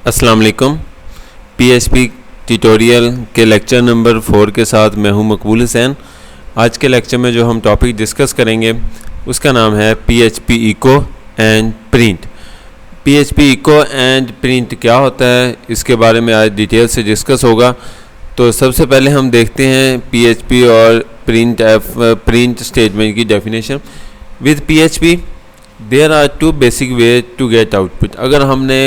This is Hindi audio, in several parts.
अस्सलाम वालेकुम। पीएचपी ट्यूटोरियल के लेक्चर नंबर 4 के साथ मैं हूं मकबूल हुसैन। आज के लेक्चर में जो हम टॉपिक डिस्कस करेंगे उसका नाम है PHP echo and print. PHP echo and print क्या होता है इसके बारे में आज डिटेल से डिस्कस होगा। तो सबसे पहले हम देखते हैं पीएचपी और प्रिंट स्टेटमेंट की definition. With PHP there are two basic way to get output. अगर हमने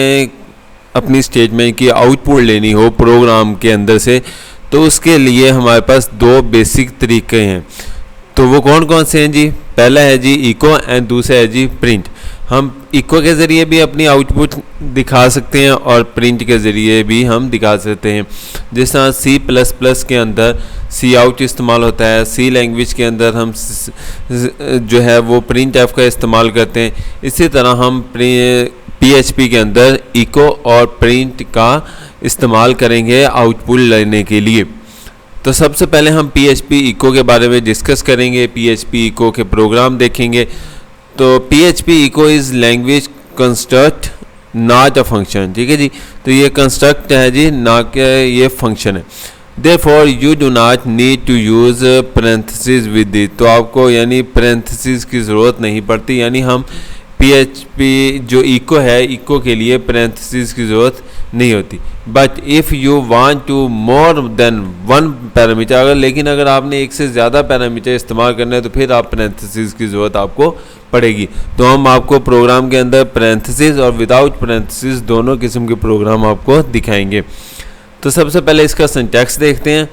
अपनी स्टेटमेंट की आउटपुट लेनी हो प्रोग्राम के अंदर से तो उसके लिए हमारे पास दो बेसिक तरीके हैं। तो वो कौन कौन से हैं जी? पहला है जी इको एंड दूसरा है जी प्रिंट। हम इको के ज़रिए भी अपनी आउटपुट दिखा सकते हैं और प्रिंट के ज़रिए भी हम दिखा सकते हैं। जिस तरह C++ के अंदर सी आउट इस्तेमाल होता है, सी लैंग्वेज के अंदर हम जो है वो प्रिंट एफ का इस्तेमाल करते हैं। इसी तरह हम पीएचपी के अंदर इको और प्रिंट का इस्तेमाल करेंगे आउटपुट लेने के लिए। तो सबसे पहले हम पीएचपी इको के बारे में डिस्कस करेंगे, पीएचपी इको के प्रोग्राम देखेंगे। तो PHP echo is language construct not a function. ठीक है जी, तो ये कंस्ट्रक्ट है जी, ना कि ये फंक्शन है। Therefore you do not need to use parentheses with it। तो आपको यानी parentheses की ज़रूरत नहीं पड़ती, यानी हम पीएचपी जो इको है इको के लिए parentheses की ज़रूरत नहीं होती। But if you want to more than one parameter, अगर आपने एक से ज़्यादा पैरामीटर इस्तेमाल करना है तो फिर आप parentheses की ज़रूरत आपको पड़ेगी। तो हम आपको प्रोग्राम के अंदर parentheses और विदाउट parentheses दोनों किस्म के प्रोग्राम आपको दिखाएंगे। तो सबसे पहले इसका सिंटैक्स देखते हैं।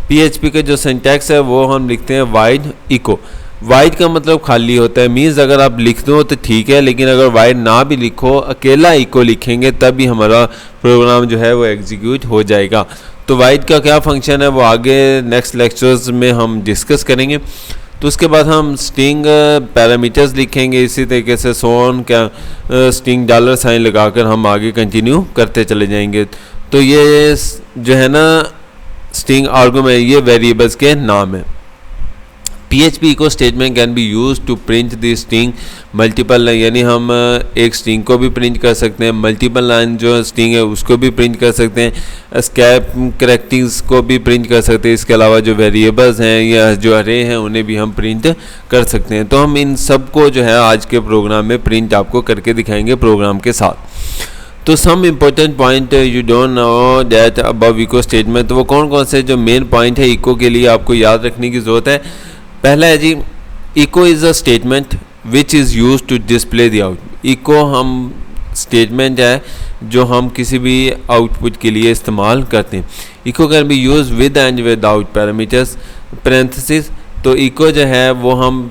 पीएचपी का जो सिंटैक्स है वो हम लिखते हैं वाइड इको। वाइड का मतलब खाली होता है, मीन्स अगर आप लिख दो तो ठीक है, लेकिन अगर वाइड ना भी लिखो, अकेला इको लिखेंगे तब भी हमारा प्रोग्राम जो है वो एग्जीक्यूट हो जाएगा। तो वाइड का क्या फंक्शन है वो आगे नेक्स्ट लेक्चर्स में हम डिस्कस करेंगे। तो उसके बाद हम स्ट्रिंग पैरामीटर्स लिखेंगे, इसी तरीके से सोन का स्ट्रिंग $साइन लगाकर हम आगे कंटिन्यू करते चले जाएंगे। तो ये जो है ना स्ट्रिंग आर्गुमेंट, ये वेरिएबल्स के नाम है। PHP echo statement can be use to print the string multiple line, यानी हम एक स्ट्रिंग को भी प्रिंट कर सकते हैं, मल्टीपल लाइन जो स्ट्रिंग है उसको भी प्रिंट कर सकते हैं, एस्केप करैक्टर्स को भी प्रिंट कर सकते हैं। इसके अलावा जो वेरिएबल्स हैं या जो अरे हैं उन्हें भी हम प्रिंट कर सकते हैं। तो हम इन सब को जो है आज के प्रोग्राम में प्रिंट आपको करके दिखाएंगे प्रोग्राम के साथ। तो some important point you don't know that above echo statement. तो वो कौन कौन से जो मेन पॉइंट है इको के लिए आपको याद रखने की ज़रूरत है। पहला है जी echo is a statement which is used to display the output. Echo हम स्टेटमेंट है जो हम किसी भी आउटपुट के लिए इस्तेमाल करते हैं। Eco can be use with and without parameters parenthesis. तो इको जो है वो हम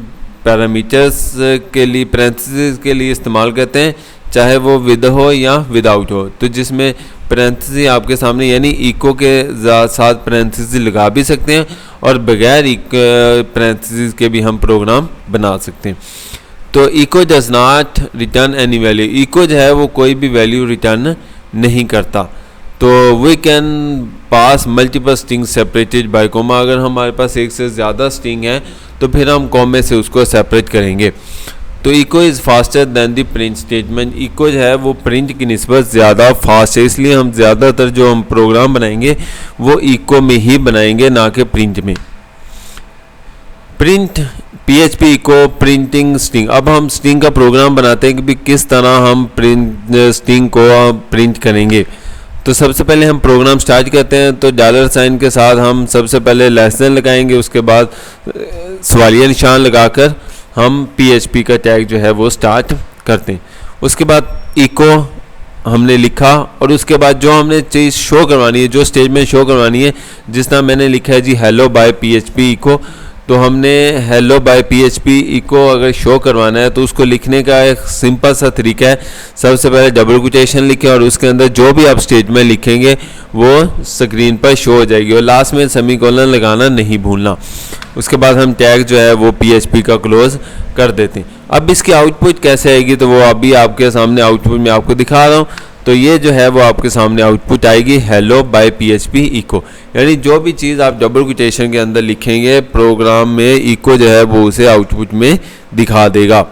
पैरामीटर्स के लिए पैरेंथेसिस के लिए इस्तेमाल करते हैं, चाहे वो विद हो या विदाउट हो। तो जिसमें पैरेंथेसिस आपके सामने, यानी इको के साथ पैरेंथेसिस लगा भी सकते हैं और बगैर पैरेंथेसिस के भी हम प्रोग्राम बना सकते हैं। तो echo does not return any value. Echo जो है वो कोई भी वैल्यू रिटर्न नहीं करता। तो we can pass multiple string separated by comma. अगर हमारे पास एक से ज़्यादा स्ट्रिंग है तो फिर हम कॉमे से उसको सेपरेट करेंगे। तो echo is faster than the print statement. Echo जो है वो प्रिंट की निस्बत ज़्यादा फास्ट है, इसलिए हम ज़्यादातर जो हम प्रोग्राम बनाएंगे वो इको में ही बनाएंगे, ना कि प्रिंट में। Print PHP echo printing string. अब हम स्ट्रिंग का प्रोग्राम बनाते हैं कि भी किस तरह हम स्ट्रिंग को प्रिंट करेंगे। तो सबसे पहले हम प्रोग्राम स्टार्ट करते हैं। तो $साइन के साथ हम सबसे पहले लेसन लगाएंगे, उसके बाद सवालिया निशान लगाकर हम पीएचपी का टैग जो है वो स्टार्ट करते हैं। उसके बाद इको हमने लिखा और उसके बाद जो हमने चीज़ शो करवानी है, जो स्टेटमेंट शो करवानी है, जिस तरह मैंने लिखा है जी हेलो बाय पीएचपी इको। तो हमने हेलो बाय पीएचपी इको अगर शो करवाना है तो उसको लिखने का एक सिंपल सा तरीका है। सबसे पहले डबल कोटेशन लिखें और उसके अंदर जो भी आप स्टेटमेंट लिखेंगे वो स्क्रीन पर शो हो जाएगी, और लास्ट में सेमीकोलन लगाना नहीं भूलना। उसके बाद हम टैग जो है वो पीएचपी का क्लोज कर देते हैं। अब इसकी आउटपुट कैसे आएगी तो वो अभी आपके सामने आउटपुट में आपको दिखा रहा हूँ। तो ये जो है वो आपके सामने आउटपुट आएगी हेलो बाय पीएचपी इको, यानी जो भी चीज़ आप डबल कोटेशन के अंदर लिखेंगे प्रोग्राम में इको जो है वो उसे आउटपुट में दिखा देगा।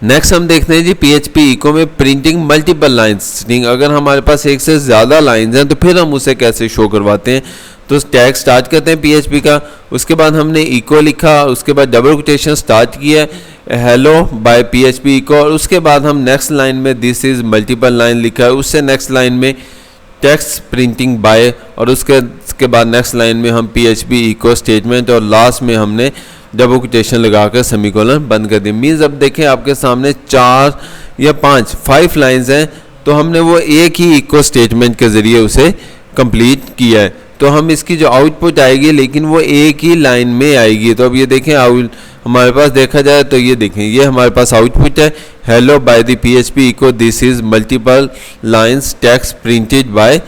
नेक्स्ट हम देखते हैं जी PHP इको में प्रिंटिंग मल्टीपल लाइन्स स्ट्रिंग। अगर हमारे पास एक से ज़्यादा लाइन्स हैं तो फिर हम उसे कैसे शो करवाते हैं। तो टैग स्टार्ट करते हैं PHP का, उसके बाद हमने इको लिखा, उसके बाद डबल कोटेशन स्टार्ट किया हेलो बाय PHP इको, और उसके बाद हम नेक्स्ट लाइन में दिस इज़ मल्टीपल लाइन लिखा है, उससे नेक्स्ट लाइन में टेक्स्ट प्रिंटिंग बाय, और उसके बाद नेक्स्ट लाइन में हम PHP इको स्टेटमेंट, और लास्ट में हमने डबल कोटेशन लगाकर सेमीकोलन बंद कर दी। मीन्स अब देखें आपके सामने 4 या 5 लाइंस हैं, तो हमने वो एक ही इको स्टेटमेंट के ज़रिए उसे कंप्लीट किया है। तो हम इसकी जो आउटपुट आएगी लेकिन वो एक ही लाइन में आएगी। तो अब ये देखें हमारे पास देखा जाए तो ये देखें, ये हमारे पास आउटपुट है hello by the PHP echo this is multiple lines text printed by,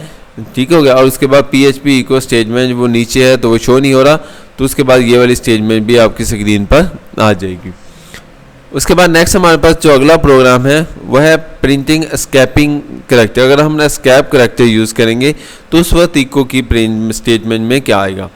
ठीक हो गया। और उसके बाद PHP इको स्टेटमेंट वो नीचे है तो वो शो नहीं हो रहा, तो उसके बाद ये वाली स्टेटमेंट भी आपकी स्क्रीन पर आ जाएगी। उसके बाद नेक्स्ट हमारे पास जो अगला प्रोग्राम है वह है प्रिंटिंग एस्केपिंग करैक्टर। अगर हम एस्केप करैक्टर यूज़ करेंगे तो उस वक्त इको की प्रिंट स्टेटमेंट में क्या आएगा।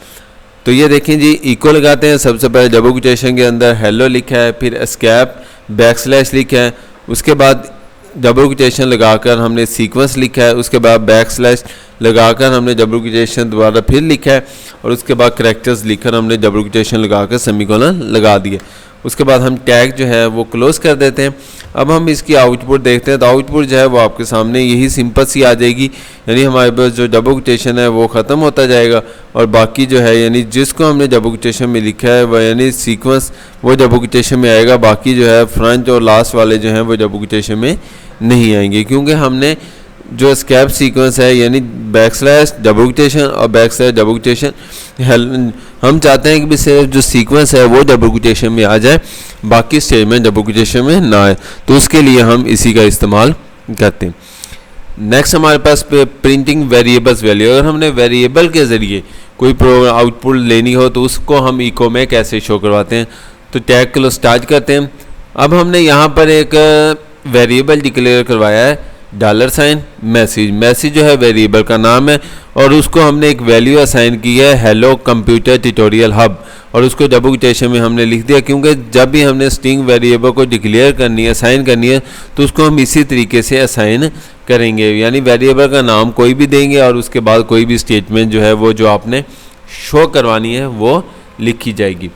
तो ये देखें जी, इको लगाते हैं, सबसे पहले डबल कोटेशन के अंदर हेलो लिखा है, फिर एस्केप बैकस्लैश लिखा है, उसके बाद डबल कोटेशन लगाकर हमने सीक्वेंस लिखा है, उसके बाद बैकस्लैश लगाकर हमने डबल कोटेशन दोबारा फिर लिखा है, और उसके बाद करैक्टर्स लिखकर हमने डबल कोटेशन लगाकर सेमीकोलन लगा दिए। उसके बाद हम टैग जो है वो क्लोज कर देते हैं। अब हम इसकी आउटपुट देखते हैं, तो आउटपुट जो है वो आपके सामने यही सिंपल सी आ जाएगी, यानी हमारे पास जो डबल कोटेशन है वो ख़त्म होता जाएगा, और बाकी जो है यानी जिसको हमने डबल कोटेशन में लिखा है वह यानी सीक्वेंस वो डबल कोटेशन में आएगा, बाकी जो है फ्रंट और लास्ट वाले जो हैं वो डबल कोटेशन में नहीं आएंगे, क्योंकि हमने जो एस्केप सीक्वेंस है यानी बैकस्लैश डबल कोटेशन और बैकस्लैश डबल कोटेशन, हम चाहते हैं कि भी सिर्फ जो सीक्वेंस है वो डबल कोटेशन में आ जाए, बाकी स्टेटमेंट डबल कोटेशन में ना आए, तो उसके लिए हम इसी का इस्तेमाल करते हैं। नेक्स्ट हमारे पास प्रिंटिंग वेरिएबल्स वैल्यू। अगर हमने वेरिएबल के ज़रिए कोई आउटपुट लेनी हो तो उसको हम इको में कैसे शो करवाते हैं। तो टैग को स्टार्ट करते हैं। अब हमने यहाँ पर एक वेरिएबल डिक्लेयर करवाया है $, मैसेज जो है वेरिएबल का नाम है, और उसको हमने एक वैल्यू असाइन की है हेलो कंप्यूटर ट्यूटोरियल हब, और उसको डबल कोटेशन में हमने लिख दिया, क्योंकि जब भी हमने स्ट्रिंग वेरिएबल को डिक्लेयर करनी है असाइन करनी है तो उसको हम इसी तरीके से असाइन करेंगे, यानी वेरिएबल का नाम कोई भी देंगे और उसके बाद कोई भी स्टेटमेंट जो है वो जो आपने शो करवानी है वो लिखी जाएगी।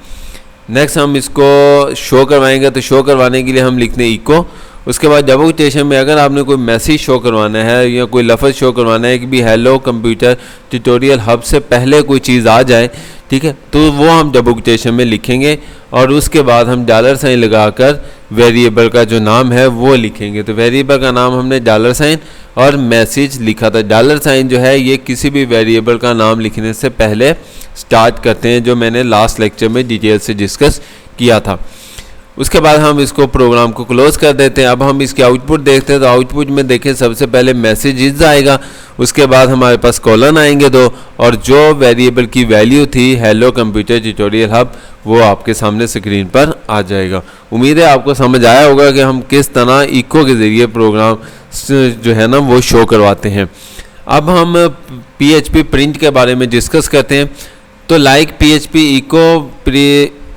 नेक्स्ट हम इसको शो करवाएंगे, तो शो करवाने के लिए हम लिखते हैं इको, उसके बाद डबल कोटेशन में अगर आपने कोई मैसेज शो करवाना है या कोई लफ्ज़ शो करवाना है कि भी हेलो कंप्यूटर ट्यूटोरियल हब से पहले कोई चीज़ आ जाए, ठीक है, तो वो हम डबल कोटेशन में लिखेंगे, और उसके बाद हम $साइन लगाकर वेरिएबल का जो नाम है वो लिखेंगे। तो वेरिएबल का नाम हमने $साइन और मैसेज लिखा था। $साइन जो है ये किसी भी वेरिएबल का नाम लिखने से पहले स्टार्ट करते हैं, जो मैंने लास्ट लेक्चर में डिटेल से डिस्कस किया था। उसके बाद हम इसको प्रोग्राम को क्लोज कर देते हैं। अब हम इसकी आउटपुट देखते हैं, तो आउटपुट में देखें सबसे पहले मैसेज आएगा, उसके बाद हमारे पास कॉलन आएंगे 2, और जो वेरिएबल की वैल्यू थी हेलो कंप्यूटर ट्यूटोरियल हब वो आपके सामने स्क्रीन पर आ जाएगा। उम्मीद है आपको समझ आया होगा कि हम किस तरह इको के ज़रिए प्रोग्राम जो है ना वो शो करवाते हैं। अब हम PHP प्रिंट के बारे में डिस्कस करते हैं। तो like PHP echo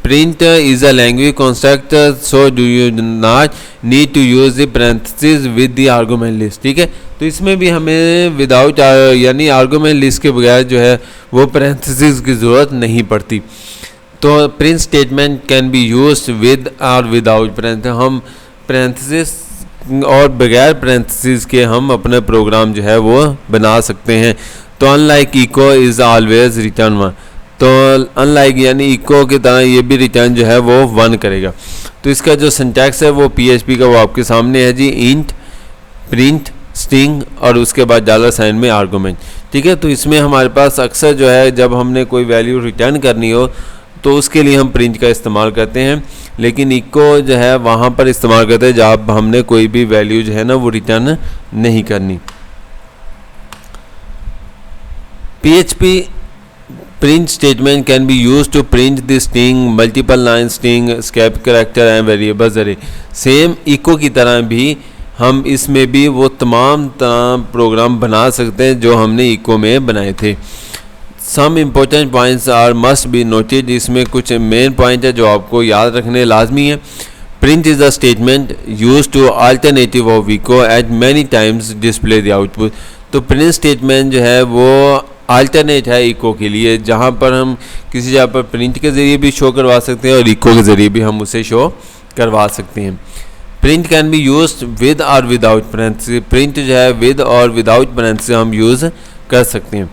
print is a language construct, so do you not need to use the parentheses with the argument list, ठीक है। तो इसमें भी हमें विदाउट यानी आर्गूमेंट लिस्ट के बगैर जो है वो parentheses की ज़रूरत नहीं पड़ती। तो print statement can be used with और विदाउट parentheses, हम parentheses और बगैर parentheses के हम अपने प्रोग्राम जो है वो बना सकते हैं। तो unlike echo is always return 1, तो अनलाइक यानी इको की तरह ये भी रिटर्न जो है वो 1 करेगा। तो इसका जो सिंटैक्स है वो PHP का वो आपके सामने है जी, इंट प्रिंट स्ट्रिंग और उसके बाद $साइन में आर्गूमेंट, ठीक है। तो इसमें हमारे पास अक्सर जो है जब हमने कोई वैल्यू रिटर्न करनी हो तो उसके लिए हम प्रिंट का इस्तेमाल करते हैं, लेकिन इको जो है वहाँ पर इस्तेमाल करते हैं जब हमने कोई भी वैल्यू जो है ना वो रिटर्न नहीं करनी। PHP print statement can be used to print the string, multiple line string, escape character and variables array। Same echo की तरह भी हम इसमें भी वो तमाम प्रोग्राम बना सकते हैं जो हमने इको में बनाए थे। Some important points are must be noted, इसमें कुछ मेन पॉइंट है जो आपको याद रखने लाजमी है। Print is a statement used to alternative of echo at many times display the output. तो प्रिंट स्टेटमेंट जो है वो अल्टरनेट है इको के लिए, जहाँ पर हम किसी जगह पर प्रिंट के ज़रिए भी शो करवा सकते हैं और इको के ज़रिए भी हम उसे शो करवा सकते हैं। Print can be use with और विदाउट पैरेंथेसिस। प्रिंट जो है विद और विदाउट पैरेंथेसिस हम यूज़ कर सकते हैं।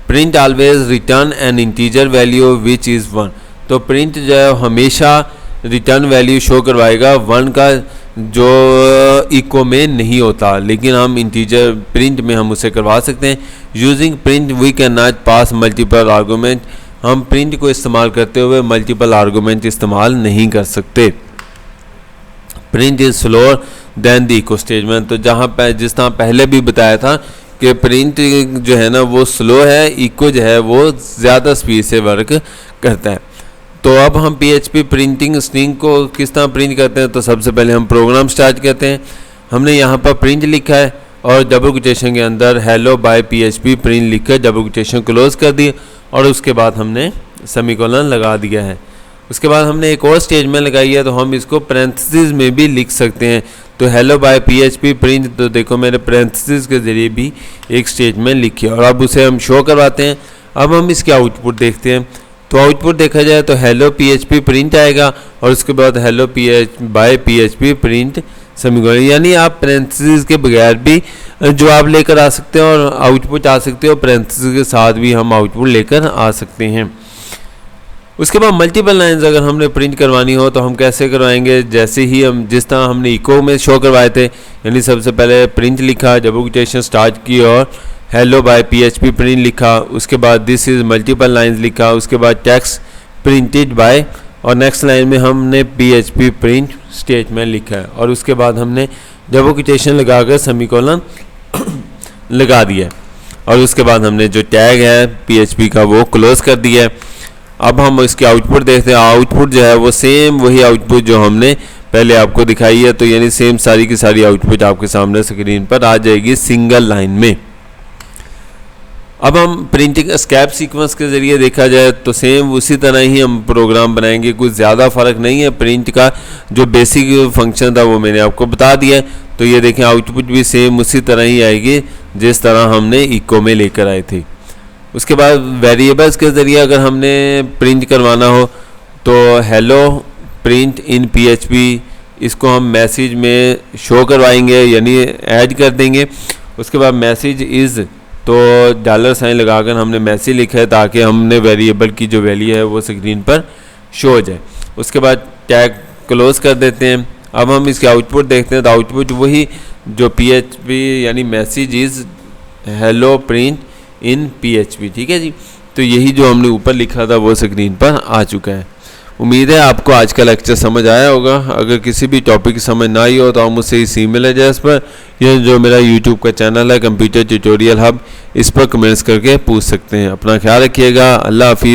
Print always return N integer value which is 1। तो प्रिंट जो है हमेशा रिटर्न वैल्यू शो करवाएगा 1 का, जो इको में नहीं होता, लेकिन हम इंटीजर प्रिंट में हम उसे करवा सकते हैं। Using print we can not pass multiple argument. हम प्रिंट को इस्तेमाल करते हुए मल्टीपल आर्गूमेंट इस्तेमाल नहीं कर सकते। Print is slower than the echo statement. तो जहाँ पर जिस तरह पहले भी बताया था कि प्रिंट जो है ना वो स्लो है, इको जो है वो ज़्यादा स्पीड से वर्क करता है। तो अब हम PHP प्रिंटिंग स्ट्रिंग को किस तरह प्रिंट करते हैं, तो सबसे पहले हम प्रोग्राम स्टार्ट करते हैं। हमने यहाँ पर प्रिंट लिखा है और डबल कोटेशन के अंदर हेलो बाय PHP प्रिंट लिखकर डबल कोटेशन क्लोज कर दी और उसके बाद हमने सेमीकोलन लगा दिया है। उसके बाद हमने एक और स्टेटमेंट लगाई है, तो हम इसको पैरेंथेसिस में भी लिख सकते हैं। तो हेलो बाय PHP प्रिंट, तो देखो मैंने पैरेंथेसिस के ज़रिए भी एक स्टेटमेंट लिखी है और अब उसे हम शो करवाते हैं। अब हम इसके आउटपुट देखते हैं। तो आउटपुट देखा जाए तो हेलो PHP प्रिंट आएगा और उसके बाद hello by PHP print semicolon, यानी आप पैरेंथेसिस के बगैर भी जो आप लेकर आ सकते हैं और आउटपुट आ सकते हो, पैरेंथेसिस के साथ भी हम आउटपुट लेकर आ सकते हैं। उसके बाद मल्टीपल लाइंस अगर हमने प्रिंट करवानी हो तो हम कैसे करवाएंगे, जैसे ही हम जिस तरह हमने इको में शो करवाए थे, यानी सबसे पहले प्रिंट लिखा, डबल कोटेशन स्टार्ट की और हेलो बाय PHP प्रिंट लिखा, उसके बाद दिस इज़ मल्टीपल लाइंस लिखा, उसके बाद टेक्स्ट प्रिंटेड बाय और नेक्स्ट लाइन में हमने PHP प्रिंट स्टेटमेंट लिखा है और उसके बाद हमने डबल कोटेशन लगाकर सेमीकोलन लगा दिया और उसके बाद हमने जो टैग है PHP का वो क्लोज कर दिया है। अब हम इसके आउटपुट देखते हैं। आउटपुट जो है वो सेम वही आउटपुट जो हमने पहले आपको दिखाई है, तो यानी सेम सारी की सारी आउटपुट आपके सामने स्क्रीन पर आ जाएगी सिंगल लाइन में। अब हम प्रिंटिंग स्कैप सीक्वेंस के ज़रिए देखा जाए तो सेम उसी तरह ही हम प्रोग्राम बनाएंगे, कुछ ज़्यादा फ़र्क नहीं है। प्रिंट का जो बेसिक फंक्शन था वो मैंने आपको बता दिया है। तो ये देखें आउटपुट भी सेम उसी तरह ही आएगी जिस तरह हमने इको में लेकर आए थे। उसके बाद वेरिएबल्स के ज़रिए अगर हमने प्रिंट करवाना हो तो हेलो प्रिंट इन PHP, इसको हम मैसेज में शो करवाएंगे यानी ऐड कर देंगे। उसके बाद मैसेज इज़, तो $साइन लगाकर हमने मैसेज लिखा है ताकि हमने वेरिएबल की जो वैल्यू है वो स्क्रीन पर शो हो जाए। उसके बाद टैग क्लोज कर देते हैं। अब हम इसके आउटपुट देखते हैं, तो आउटपुट वही जो PHP यानी message is hello print in PHP, ठीक है जी। तो यही जो हमने ऊपर लिखा था वो स्क्रीन पर आ चुका है। उम्मीद है आपको आज का लेक्चर समझ आया होगा। अगर किसी भी टॉपिक समझ ना आई हो तो आप मुझसे इस ईमेल एड्रेस पर या जो मेरा यूट्यूब का चैनल है कंप्यूटर ट्यूटोरियल हब, इस पर कमेंट्स करके पूछ सकते हैं। अपना ख्याल रखिएगा। अल्लाह हाफिज़।